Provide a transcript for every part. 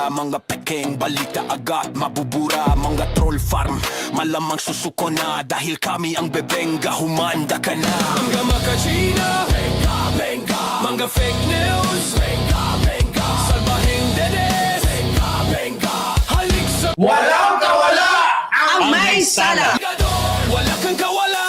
basura, mga pekeng balita agad mabubura. Mga troll farm, malamang susuko na, dahil kami ang bebenga, humanda ka na. Mga makachina, benga, benga. Mga fake news, benga, benga. Salbahing dede, benga, benga. Halik sa Walang kawala ang may sala. Pegador, wala kang kawala.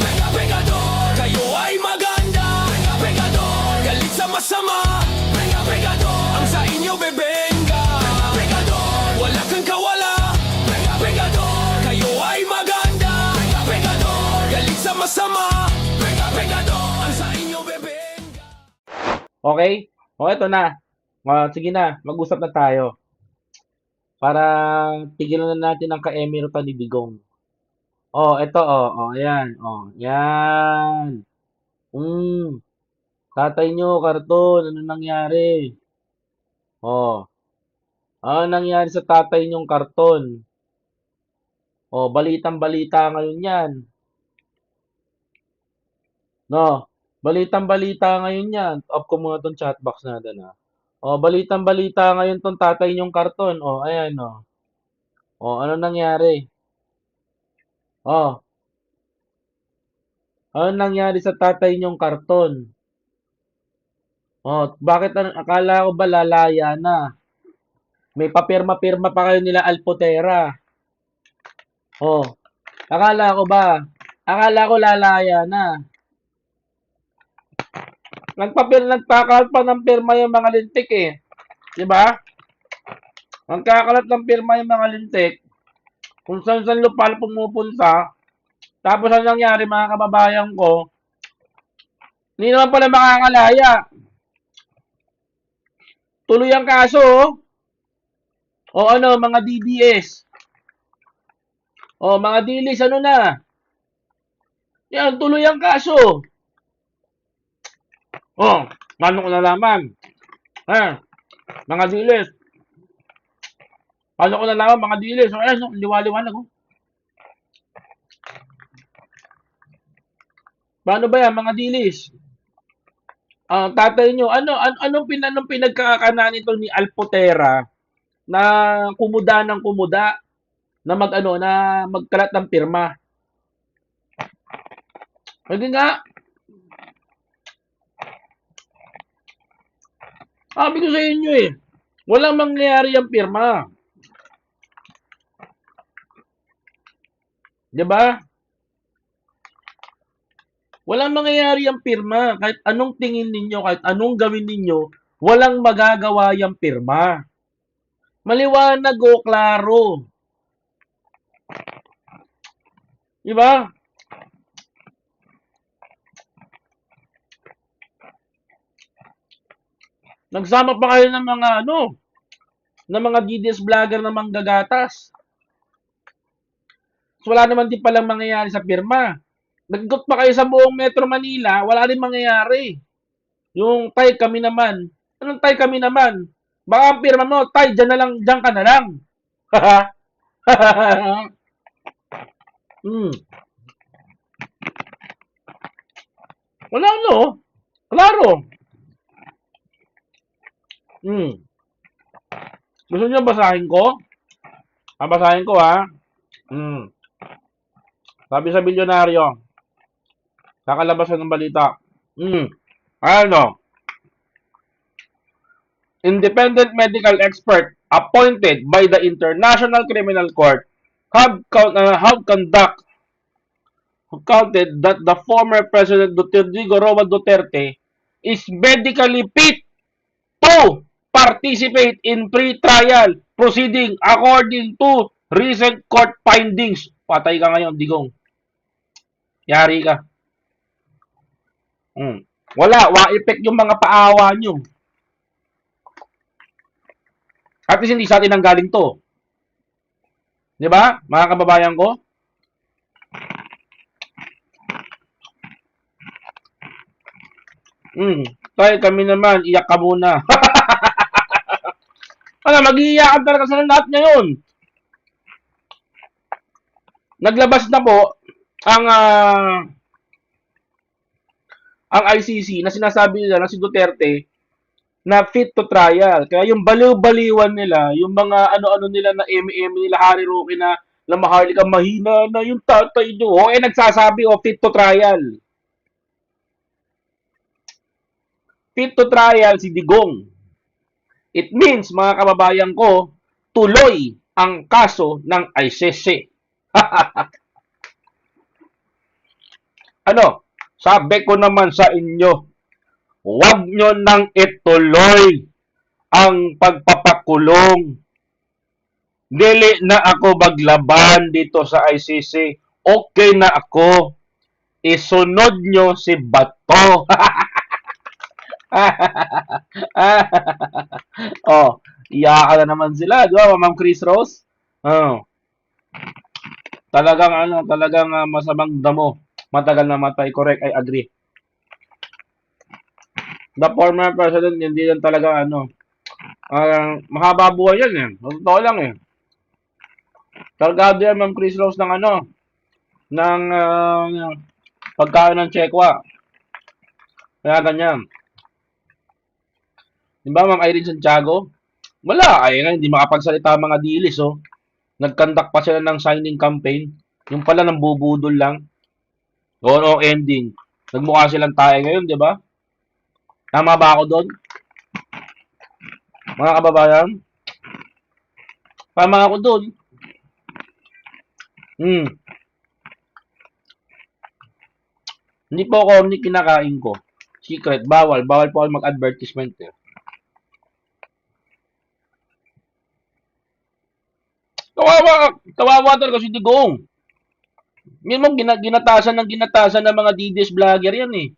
Benga, bengador, kayo ay maganda. Benga, bengador, galit sa masama. Benga, bengador, ang sa inyo bebenga. Benga, bengador, wala kang kawala. Benga, bengador, kayo ay maganda. Benga, bengador, galit sa masama. Benga, bengador, ang sa inyo bebenga. Okay? O, eto na. Sige na, mag-usap na tayo. Para tigilan na natin ang ka-emirata ni Digong. Ayan. Yan. Tatay nyo, karton, ano nangyari? Ano nangyari sa tatay nyong karton? Balitang-balita ngayon yan. No, balitang-balita ngayon yan. Off ko muna tong chatbox natin, ha. Balitang-balita ngayon tong tatay nyong karton. Ayan, ano nangyari? Ano nangyari sa tatay nyong karton? Bakit akala ko ba lalaya na? May papirma-pirma pa kayo nila Alpotera. Akala ko lalaya na. Nagpakalat pa ng pirma yung mga lintik eh. 'Di ba? Nagkakalat ng pirma yung mga lintik. Kung saan lupa pumupunta. Tapos ang nangyari mga kababayan ko, hindi naman pala makakalaya. Tuloy ang kaso. Mga DDS. Mga dilis, ano na? Yan, tuloy ang kaso. Paano ko nalaman? Mga dilis. Paano ko nalaman, mga dilis? Liwaliwanag ko. Paano ba yan, mga dilis? Tatay nyo, anong pinagkakanan nito ni Alpotera na kumuda ng kumuda na magkalat ng pirma? Hindi nga. Sabi ko sa inyo walang mangyayari ang pirma. 'Di ba? Walang mangyayari ang pirma. Kahit anong tingin ninyo, kahit anong gawin ninyo, walang magagawa yung pirma. Maliwanag klaro. 'Di ba? Nagsama pa kayo ng mga DDS vlogger na manggagatas. So, wala naman din palang mangyayari sa pirma. Naggot pa kayo sa buong Metro Manila, wala rin mangyayari. Yung tay kami naman. Anong tay kami naman? Baka ang pirma mo, tay, dyan ka na lang. Wala klaro. Gusto niyo basahin ko? Basahin ko ha. Sabi sa bilyonaryo, kakalabasan ng balita. Independent medical expert appointed by the International Criminal Court have counted that the former President Rodrigo Roa Duterte is medically fit to participate in pre-trial proceeding according to recent court findings. Patay ka ngayon, Digong. Yari ka. Wala, wa-effect yung mga paawa nyo. At least hindi sa atin ang galing to. Di ba, mga kababayan ko? Tayo kami naman, iyak ka muna. Mag-iiyakan talaga sa lahat ngayon. Naglabas na po ang ICC na sinasabi nila na si Duterte na fit to trial. Kaya yung baliw-baliwan nila, yung mga ano-ano nila na eme-eme nila, Harry Roque na Maharlika, mahina na yung tatay nyo. O, nagsasabi, fit to trial. Fit to trial si Digong. It means, mga kababayan ko, tuloy ang kaso ng ICC. Ano? Sabi ko naman sa inyo, huwag nyo nang ituloy ang pagpapakulong. Dili na ako maglaban dito sa ICC. Okay na ako. Isunod nyo si Bato. Oh, iyakan na naman sila, di ba, Ma'am Chris Rose? Oh, talagang masamang damo. Matagal na matay. Correct, I agree. The former president, hindi yan talaga mahaba buhay yan eh. Totoo lang eh. Targado yan, Ma'am Chris Rose, ng ng pagkain ng Chekwa. Kaya ganyan. Di ba, Ma'am Irene Santiago? Wala, ay nga, hindi makapagsalita ang mga dilis, oh. Nagkandak pa sila ng signing campaign. Yung pala, nang bubudol lang. O ending. Nagmukha silang tayo ngayon, di ba? Tama ba ako doon? Mga kababayan? Tama ako doon. Hindi po ako ni kinakain ko. Secret, bawal. Bawal po ako mag-advertisement eh. Kawawa talaga si Digong. Yun mo, ginatasan ng mga DDS vlogger yan eh.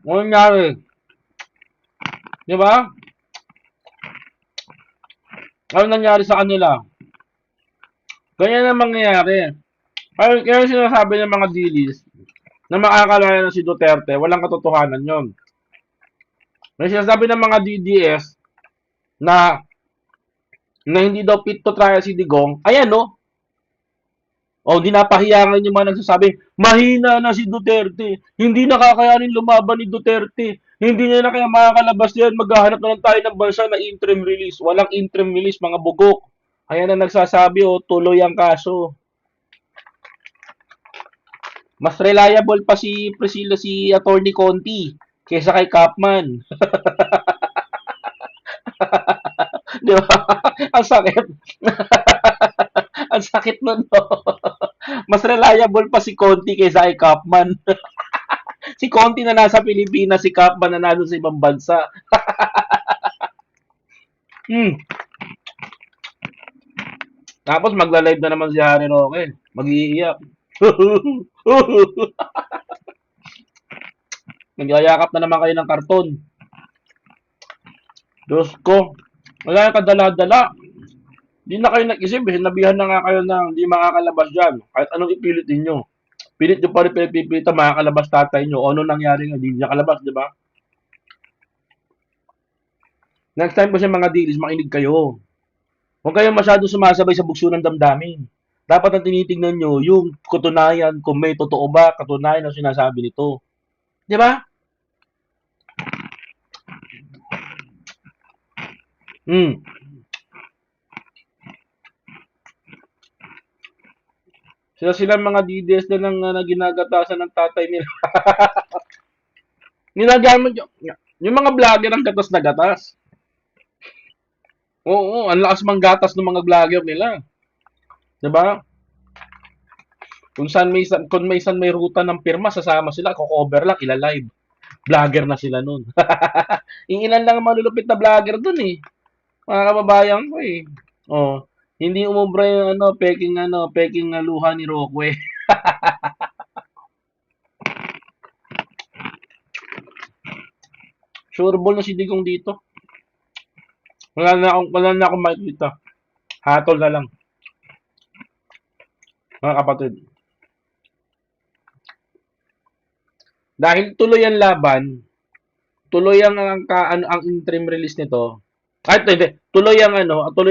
Ano nangyari? Di ba? Ano nangyari sa kanila? Ganyan ang mangyayari. Kaya sinasabi ng mga DDS na makakalaya na si Duterte, walang katotohanan yon. May sinasabi ng mga DDS na hindi daw fit to trial si Digong. Ayan no. O, dinapahiyangan yung mga nagsasabi, mahina na si Duterte. Hindi nakakayanin lumaban ni Duterte. Hindi niya na kaya makakalabas yan. Maghahanap na lang tayo ng bansa na interim release. Walang interim release, mga bugok. Ayan ang nagsasabi, tuloy ang kaso. Mas reliable pa si Priscilla, si Attorney Conti kaysa kay Kapman. Di ba? Ang sakit. Ang sakit nun, no? Mas reliable pa si Conti kaysa kay Kapman. Si Conti na nasa Pilipinas, si Kapman na nandun sa ibang bansa. Tapos magla-live na naman si Harry Roque. Mag-iiyak. Nagyayakap na naman kayo ng karton. Diyos ko. Wala yung kadala-dala. Hindi na kayo nag-isip. Sinabihan na nga kayo na hindi makakalabas dyan. Kahit anong ipilit ninyo. Pilit nyo pa rin pinipilita, makakalabas tatay nyo. O ano nangyari nga, hindi niya kalabas, di ba? Next time po sa mga dilis, makinig kayo. Huwag kayong masyado sumasabay sa bugso ng damdamin. Dapat ang tinitingnan nyo, yung katunayan, kung may totoo ba, katunayan ang sinasabi nito. Di ba? Sila mga DDS na na ginagatasan ng tatay nila. Ginagamit yung mga vlogger ang gatas na gatas. Oo, ang lakas mang gatas ng mga vlogger nila. 'Di ba? Kung may ruta ng pirma, sasama sila, ko-cover lang, ila-live. Vlogger na sila nun. Ilan lang ang malulupit na vlogger dun eh. Mga kababayan ko eh. Oh, hindi umubra yung peking luha ni Roque. Sure ball na si Digong dito. Wala na akong makikita. Hatol na lang. Mga kapatid. Dahil tuloy ang laban, tuloy ang interim release nito. Hindi, tuloy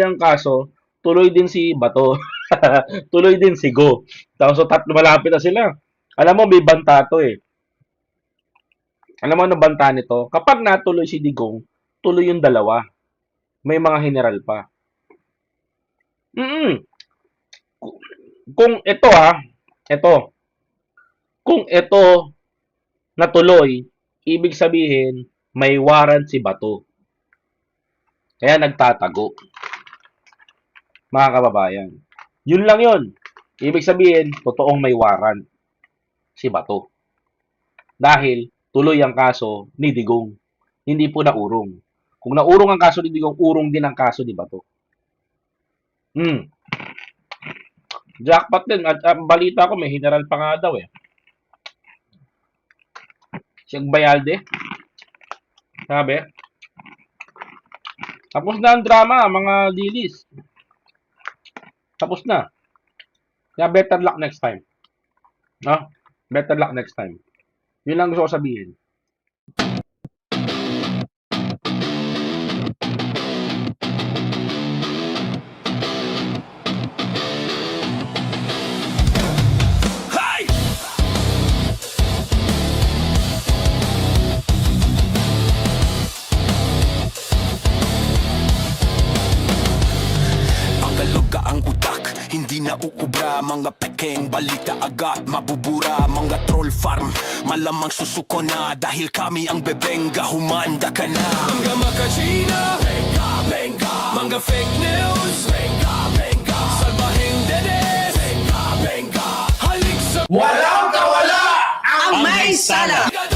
ang kaso, tuloy din si Bato. Tuloy din si Go. Tapos so, malapit na sila. Alam mo, may banta to eh. Alam mo ano banta nito? Kapag natuloy si Digong, tuloy yung dalawa. May mga general pa. Mm. Kung ito ito. Kung ito natuloy, ibig sabihin may warrant si Bato. Kaya nagtatago. Mga kababayan. Yun lang yun. Ibig sabihin, totoong may warrant si Bato. Dahil tuloy ang kaso ni Digong. Hindi po naurong. Kung naurong ang kaso ni Digong, urong din ang kaso ni Bato. Jackpot din. At ang balita ko, may general pa nga daw eh. Si Agbayalde. Sabi. Tapos na ang drama, mga dilis. Tapos na. Kaya better luck next time. No? Better luck next time. Yun lang gusto ko sabihin. Hey! Pagalog ka ang utak, hindi na uubra. Mga pekeng balita agad mabubura. Mga troll farm, malamang susuko na. Dahil kami ang bebenga, humanda ka na. Mga makachina, benga, benga. Mga fake news, benga, benga. Salbahing dedes, benga, benga. Halik sa Ang may sala!